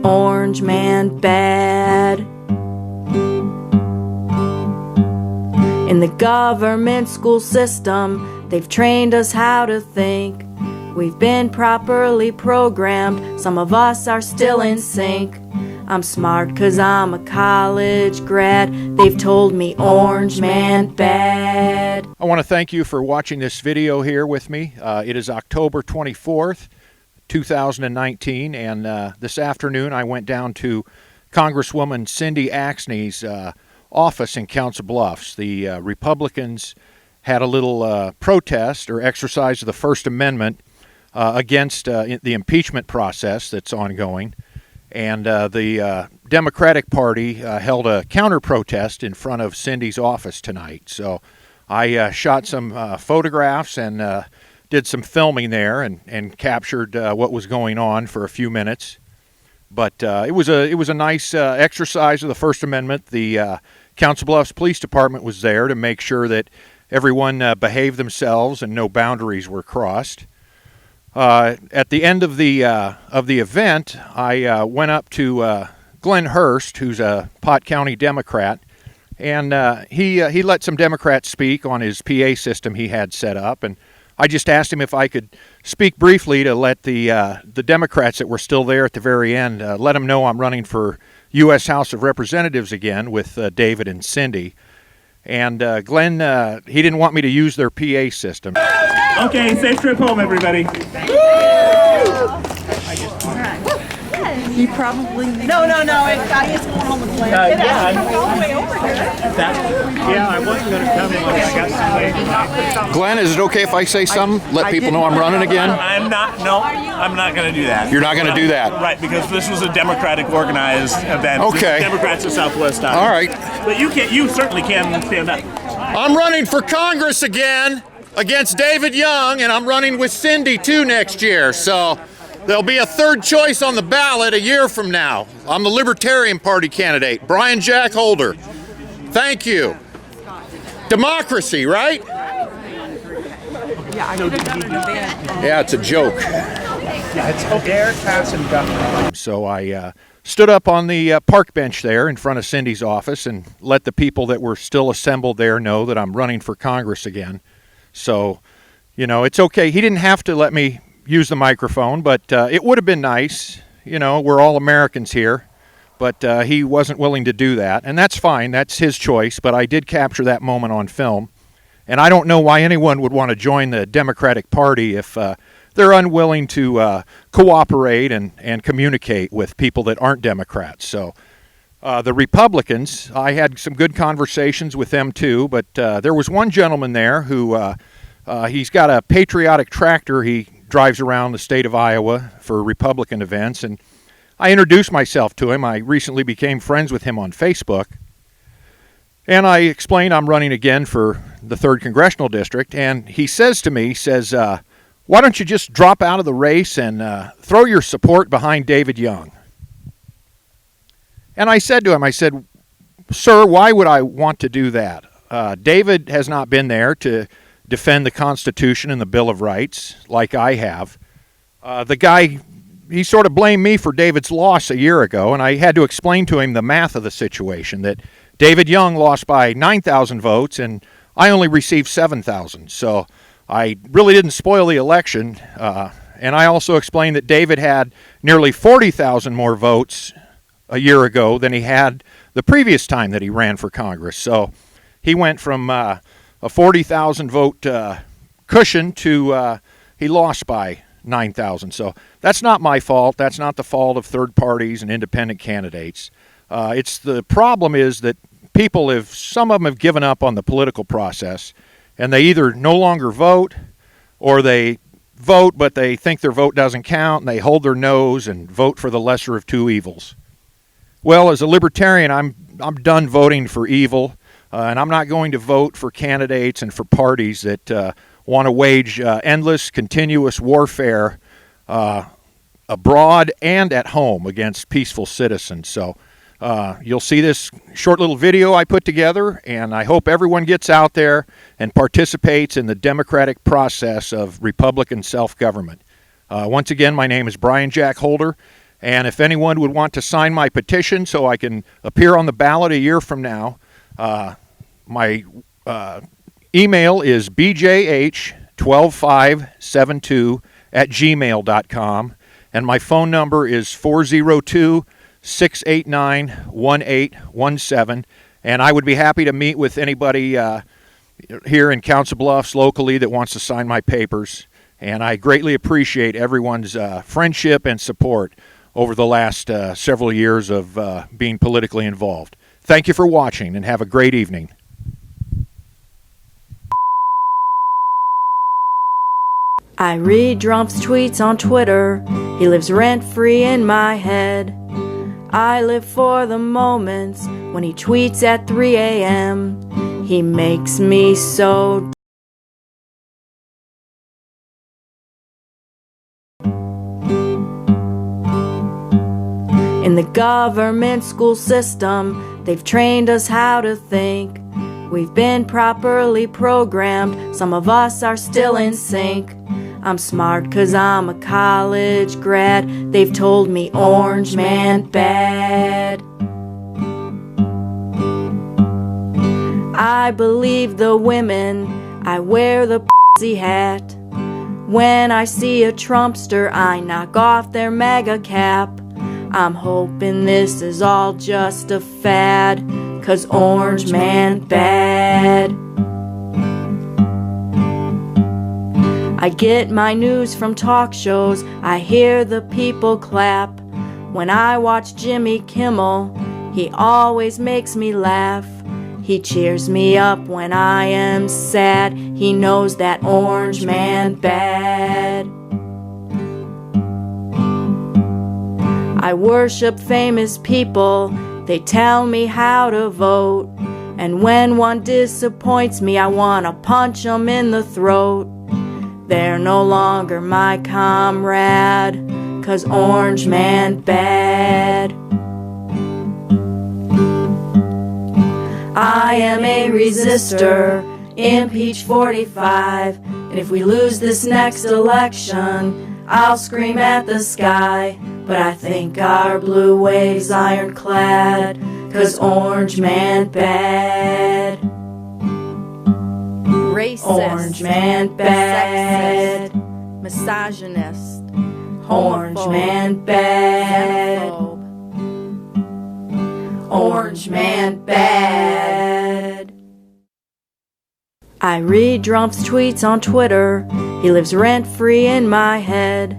orange man bad. In the government school system, they've trained us how to think. We've been properly programmed, some of us are still in sync. I'm smart 'cause I'm a college grad. They've told me orange man bad. I want to thank you for watching this video here with me. It is October 24th, 2019, and this afternoon I went down to Congresswoman Cindy Axne's office in Council Bluffs. The Republicans had a little protest or exercise of the First Amendment against the impeachment process that's ongoing. And the Democratic Party held a counter-protest in front of Cindy's office tonight. So I shot some photographs and did some filming there and captured what was going on for a few minutes. But it was a nice exercise of the First Amendment. The Council Bluffs Police Department was there to make sure that everyone behaved themselves and no boundaries were crossed. At the end of the event, I went up to Glenn Hurst, who's a Pot County Democrat, and he let some Democrats speak on his PA system he had set up, and I just asked him if I could speak briefly to let the Democrats that were still there at the very end let them know I'm running for U.S. House of Representatives again with David and Cindy. And Glenn, he didn't want me to use their PA system. Okay, safe trip home, everybody. You probably... No, it's going home with Glenn. All the way over here. I wasn't going to come in. I got some. Glenn, is it okay if I say something? Let people know I'm running again? I'm not going to do that. You're not going to do that? Right, because this was a Democratic organized event. Okay. Democrats of Southwest Iowa. All right. But you certainly can stand up. I'm running for Congress again against David Young, and I'm running with Cindy too next year. So there'll be a third choice on the ballot a year from now. I'm the Libertarian Party candidate, Brian Jack Holder. Thank you. Democracy, right? Yeah, it's a joke. Yeah, it's Dare, Cass, and Guthrie. So I stood up on the park bench there in front of Cindy's office and let the people that were still assembled there know that I'm running for Congress again. So, it's okay. He didn't have to let me use the microphone, but it would have been nice. We're all Americans here. But he wasn't willing to do that, and that's fine. That's his choice, but I did capture that moment on film. And I don't know why anyone would want to join the Democratic Party if they're unwilling to cooperate and communicate with people that aren't Democrats. So the Republicans, I had some good conversations with them too, but there was one gentleman there who he's got a patriotic tractor. He drives around the state of Iowa for Republican events, and I introduced myself to him. I recently became friends with him on Facebook. And I explained I'm running again for the 3rd Congressional District. And he says to me, why don't you just drop out of the race and throw your support behind David Young? And I said to him, sir, why would I want to do that? David has not been there to defend the Constitution and the Bill of Rights like I have. The guy... He sort of blamed me for David's loss a year ago, and I had to explain to him the math of the situation, that David Young lost by 9,000 votes, and I only received 7,000. So I really didn't spoil the election, and I also explained that David had nearly 40,000 more votes a year ago than he had the previous time that he ran for Congress. So he went from a 40,000 vote cushion to he lost by 9,000. So that's not my fault. That's not the fault of third parties and independent candidates. It's the problem is that some of them have given up on the political process, and they either no longer vote, or they vote but they think their vote doesn't count, and they hold their nose and vote for the lesser of two evils. Well, as a libertarian, I'm done voting for evil, and I'm not going to vote for candidates and for parties that want to wage endless, continuous warfare abroad and at home against peaceful citizens. So you'll see this short little video I put together, and I hope everyone gets out there and participates in the democratic process of Republican self-government. Once again, my name is Brian Jack Holder, And if anyone would want to sign my petition so I can appear on the ballot a year from now, my email is bjh12572@gmail.com, and my phone number is 402-689-1817. And I would be happy to meet with anybody here in Council Bluffs locally that wants to sign my papers. And I greatly appreciate everyone's friendship and support over the last several years of being politically involved. Thank you for watching, and have a great evening. I read Trump's tweets on Twitter. He lives rent-free in my head. I live for the moments when he tweets at 3 a.m. He makes me so in the government school system, they've trained us how to think. We've been properly programmed. Some of us are still in sync. I'm smart 'cause I'm a college grad. They've told me orange man bad. I believe the women. I wear the pussy hat. When I see a Trumpster, I knock off their MAGA cap. I'm hoping this is all just a fad, 'cause orange man bad. I get my news from talk shows. I hear the people clap. When I watch Jimmy Kimmel, he always makes me laugh. He cheers me up when I am sad. He knows that orange man bad. I worship famous people. They tell me how to vote. And when one disappoints me, I wanna punch 'em in the throat. They're no longer my comrade, 'cause orange man bad. I am a resistor, impeach 45. And if we lose this next election, I'll scream at the sky. But I think our blue wave's ironclad, 'cause orange man bad. Racist, orange man bad. Sexist, misogynist, orange man bad. Xenophobe. Orange man bad. I read Trump's tweets on Twitter. He lives rent-free in my head.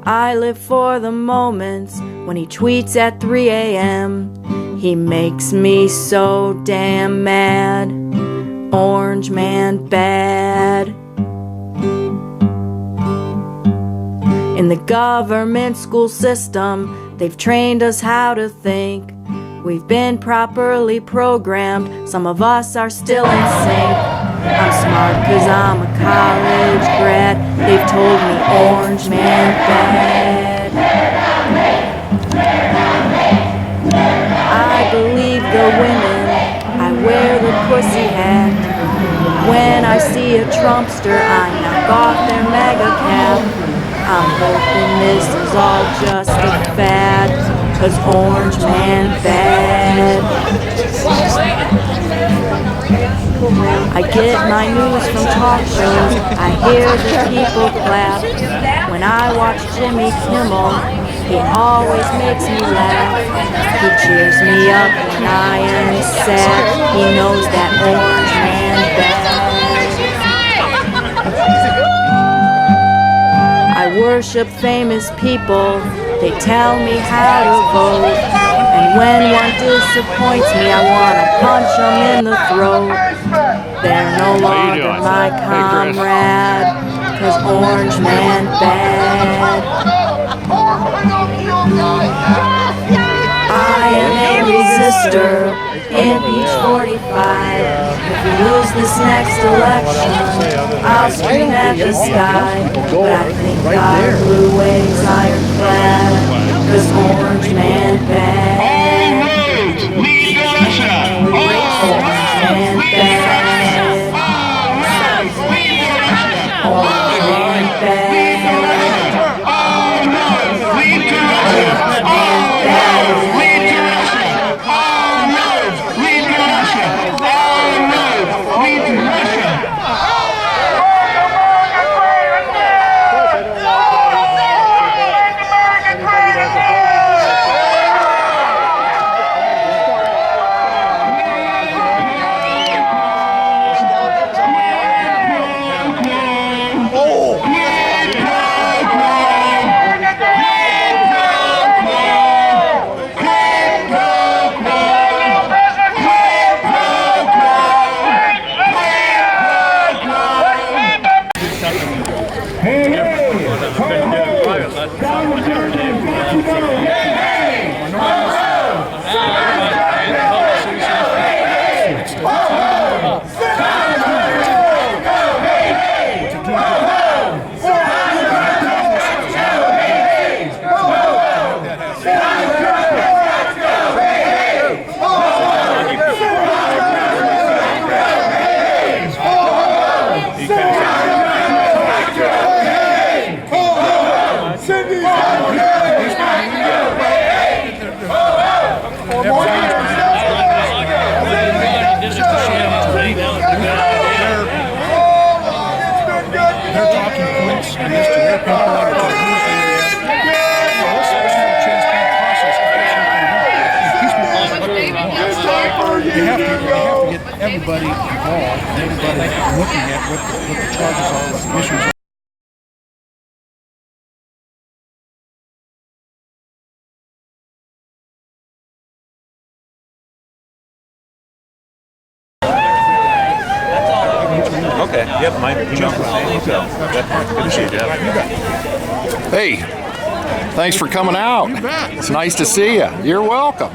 I live for the moments when he tweets at 3 a.m. He makes me so damn mad. Orange man bad. In the government school system, they've trained us how to think. We've been properly programmed. Some of us are still in sync. I'm smart 'cause I'm a college grad. They've told me orange man bad. I believe the women. I wear the pussy hat. When I see a Trumpster, I knock off their MAGA cap. I'm hoping this is all just a fad, 'cause orange man bad. I get my news from talk shows. I hear the people clap. When I watch Jimmy Kimmel, he always makes me laugh. He cheers me up when I am sad. He knows that orange man bad. I worship famous people. They tell me how to vote. And when one disappoints me, I wanna punch 'em in the throat. They're no longer my comrade, 'cause orange man bad. I am a resistor, impeach 45. If we lose this next election, I'll scream at the sky. But I think our blue wave's ironclad, 'cause orange man bad. Orange man bad. Orange man bad. you have to get everybody involved, and everybody looking at what the charges are, what the issues are. Okay. Yep, mine. Hey, thanks for coming out. It's nice to see you. You're welcome.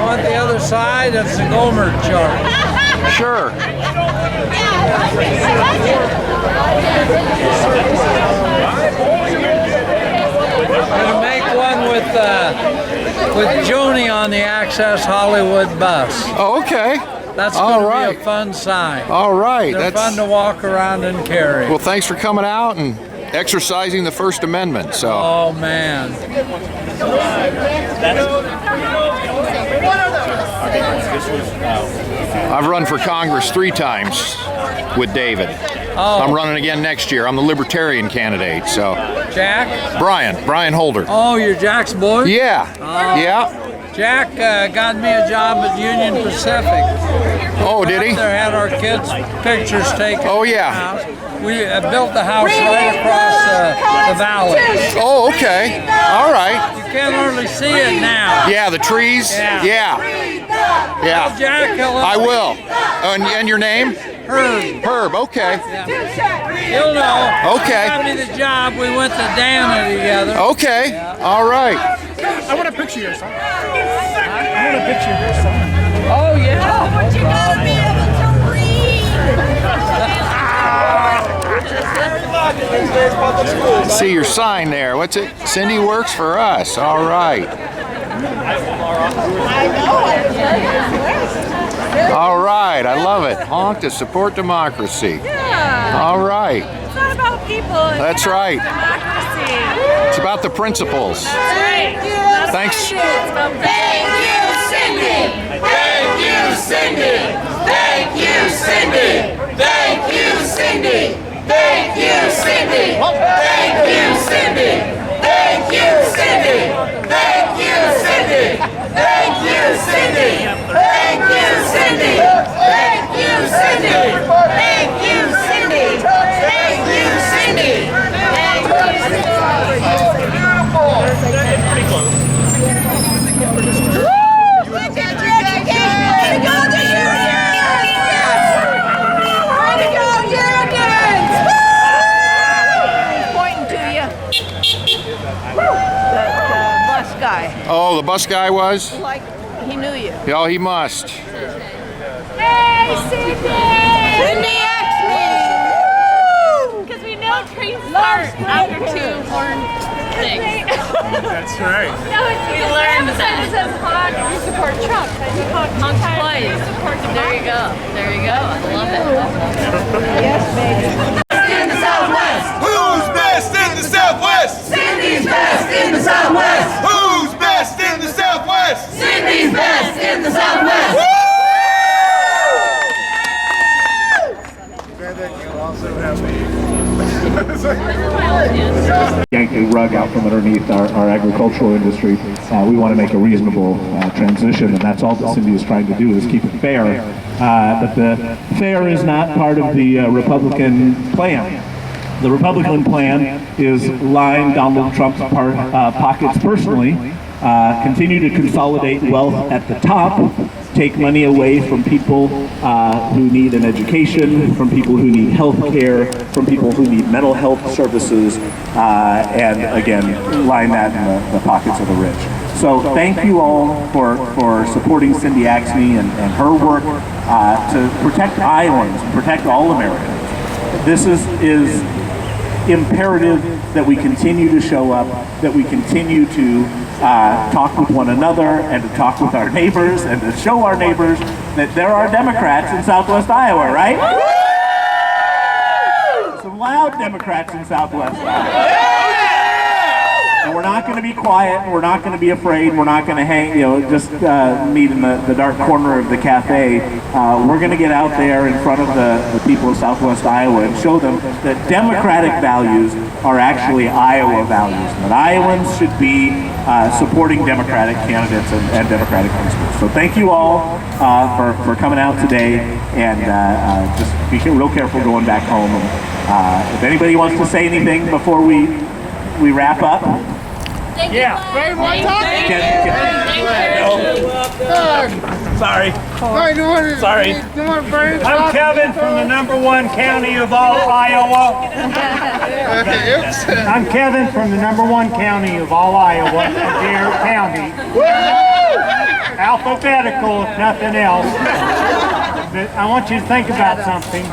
On the other side, it's the Gomer chart. Sure. Gonna make one with Joni on the Access Hollywood bus. Oh, okay. That's All gonna right. be a fun sign. All right. They're fun to walk around and carry. Well, thanks for coming out and exercising the First Amendment. So. Oh man. I've run for Congress 3 times with David. Oh. I'm running again next year. I'm the Libertarian candidate. So. Jack? Brian Holder. Oh, you're Jack's boy? Yeah. Oh. Yeah. Jack got me a job at Union Pacific. Oh, did he? There had our kids' pictures taken. Oh, yeah. House. We built the house right across the valley. Oh, okay. All right. You can hardly see it now. Yeah, the trees. Yeah. Yeah. Jack, hello. I will. And your name? Herb. Herb. Okay. You'll know. Okay. He got me the job. We went to Dana together. Okay. All right. I want a picture of your son. I want a picture of your son. Oh, yeah. But you gotta be able to read. See your sign there. What's it? Cindy works for us. All right. All right. I love it. Honk to support democracy. Yeah. All right. It's not about people. That's right. Democracy. It's about the principles. Thank you. Thanks. Thank you, Cindy. Thank you, Cindy. Thank you, Cindy. Thank you, Cindy. Thank you, Cindy. Thank you, Cindy. Thank you, Cindy. Thank you, Cindy. Thank you, Cindy. Thank you, Cindy. Thank you, Cindy. Thank you, Cindy. Thank you, Cindy. Woo! Get your education. Way to go, the unions! Way to go, unions! Woo! Pointing to you. The bus guy. Oh, the bus guy was? Like he knew you. Oh, he must. Hey, Cindy! Cindy Axne! Because we know trees start after 2 or things. That's right. We learned that. It says hog, you support Trump. Hog twice. There you go. There you go. I love it. Yes, baby. In the Southwest. Who's best in the Southwest? Cindy's best in the Southwest. Who's best in the Southwest? Cindy's best in the Southwest. Woo! Yank the rug out from underneath our agricultural industry. We want to make a reasonable transition, and that's all that Cindy is trying to do, is keep it fair. But the fair is not part of the Republican plan. The Republican plan is line Donald Trump's pockets personally, continue to consolidate wealth at the top, take money away from people who need an education, from people who need health care, from people who need mental health services, and again, line that in the pockets of the rich. So thank you all for supporting Cindy Axne and her work to protect Iowans, protect all Americans. This is imperative that we continue to show up, that we continue to talk with one another and to talk with our neighbors and to show our neighbors that there are Democrats in Southwest Iowa, right? Some loud Democrats in Southwest Iowa. And we're not going to be quiet, we're not going to be afraid, we're not going to hang, just meet in the dark corner of the cafe. We're going to get out there in front of the people of Southwest Iowa and show them that Democratic values are actually Iowa values, and that Iowans should be supporting Democratic candidates and Democratic principles. So thank you all for coming out today, and just be real careful going back home. And if anybody wants to say anything before we wrap up. Thank you. Very more talking. Sorry. Sorry. I'm Kevin from the #1 county of all Iowa. I'm Kevin from the #1 county of all Iowa, Adair County. Alphabetical, if nothing else. But I want you to think about something.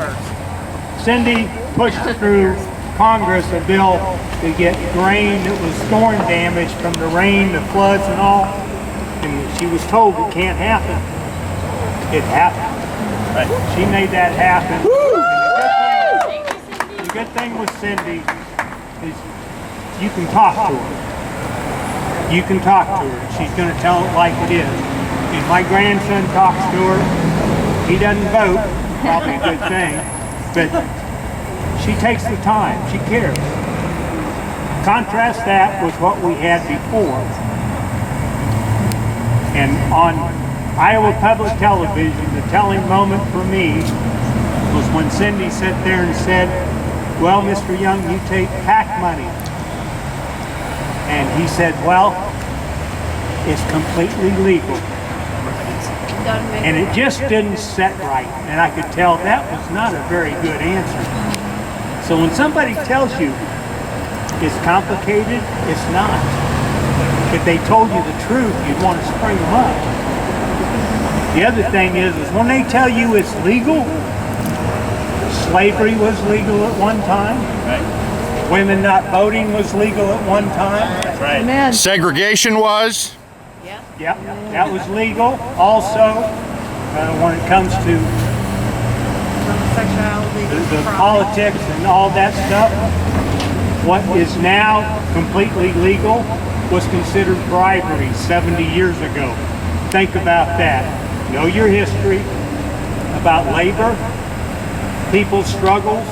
Cindy pushed through Congress a bill to get grain that was storm damaged from the rain, the floods and all, and she was told it can't happen. It happened. Right. She made that happen. The good thing with Cindy is you can talk to her. You can talk to her. She's going to tell it like it is. If my grandson talks to her, he doesn't vote, probably a good thing, but she takes the time. She cares. Contrast that with what we had before. And on Iowa Public Television, the telling moment for me was when Cindy sat there and said, well, Mr. Young, you take PAC money. And he said, well, it's completely legal. And it just didn't set right. And I could tell that was not a very good answer. So when somebody tells you it's complicated, it's not. If they told you the truth, you'd want to spring them up. The other thing is when they tell you it's legal, slavery was legal at one time. Right. Women not voting was legal at one time. That's right. Amen. Segregation was? Yep, that was legal. Also, when it comes to the politics and all that stuff, what is now completely legal was considered bribery 70 years ago. Think about that. Know your history about labor, people's struggles.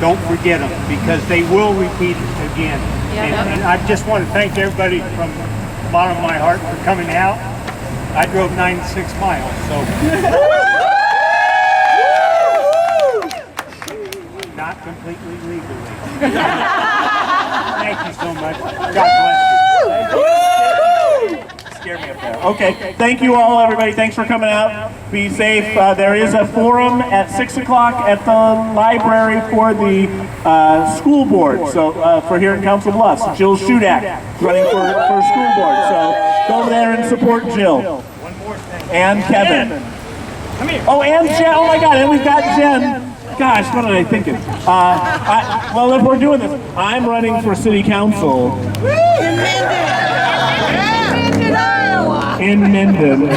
Don't forget them, because they will repeat it again. And I just want to thank everybody from the bottom of my heart for coming out. I drove 96 miles, so. Not completely legally. Thank you so much. God bless you. Scared me up there. Okay, thank you all, everybody. Thanks for coming out. Be safe. There is a forum at 6 o'clock at the library for the school board. So for here in Council Bluffs, Jill Shudak running for school board. So go over there and support Jill. And Kevin. Come here. Oh, and Jen. Oh my God, and we've got Jen. Gosh, what am I thinking? Well, if we're doing this, I'm running for city council. In Minden.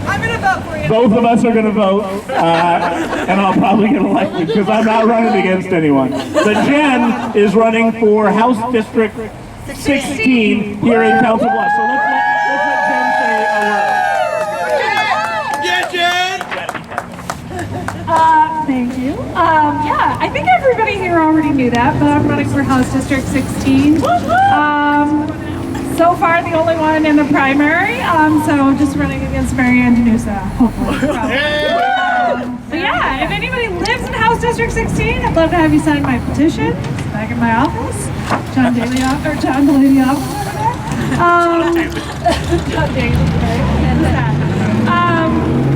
I'm gonna vote for you. Both of us are going to vote, and I'll probably get elected because I'm not running against anyone. But Jen is running for House District 16 here in Council Bluffs. So let's let Jen say a word. Yeah, Jen! Thank you. Yeah, I think everybody here already knew that, but I'm running for House District 16. So far, the only one in the primary, so just running against Marianne Denusa, hopefully. But yeah, if anybody lives in House District 16, I'd love to have you sign my petition. It's back in my office. John Delaney office. John Delaney, right?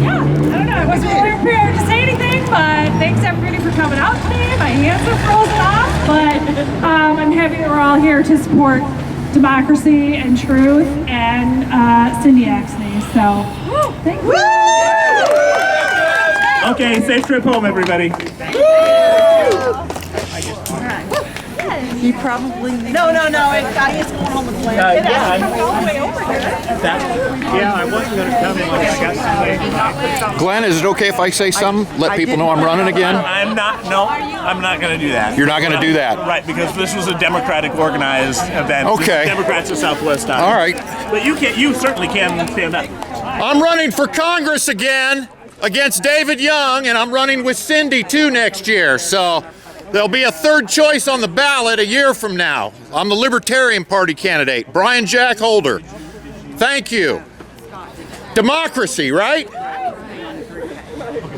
Yeah, I don't know. I wasn't really prepared to say anything, but thanks everybody for coming out today. My hands are frozen off, but I'm happy that we're all here to support democracy and truth and Cindy Axne. So, thank you. Okay, safe trip home, everybody. You probably No, it's going home with Glenn. Yeah, I wasn't going to come in when I got somebody. Glenn, is it okay if I say something? Let people know I'm running again? I'm not going to do that. You're not going to do that? Right, because this was a Democratic organized event. Okay. Democrats of Southwest Iowa. All right. But you certainly can stand up. I'm running for Congress again against David Young, and I'm running with Cindy too next year. So there'll be a third choice on the ballot a year from now. I'm the Libertarian Party candidate, Brian Jack Holder. Thank you. Democracy, right?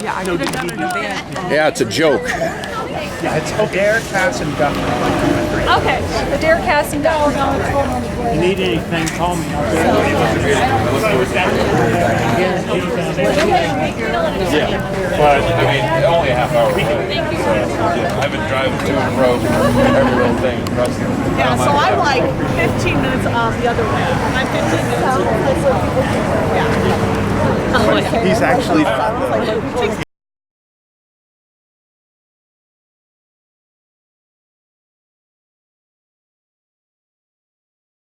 Yeah, I could have done an event. Yeah, it's a joke. Yeah, it's Adair, Cass, and Duff. Okay, the Dare Cast and Dollar Dollar. You need anything, call me. Yeah. But, I mean, only a half hour. I've been driving to and fro every little thing. Yeah, so I'm like 15 minutes off the other way. I'm 15 minutes off. Yeah. He's actually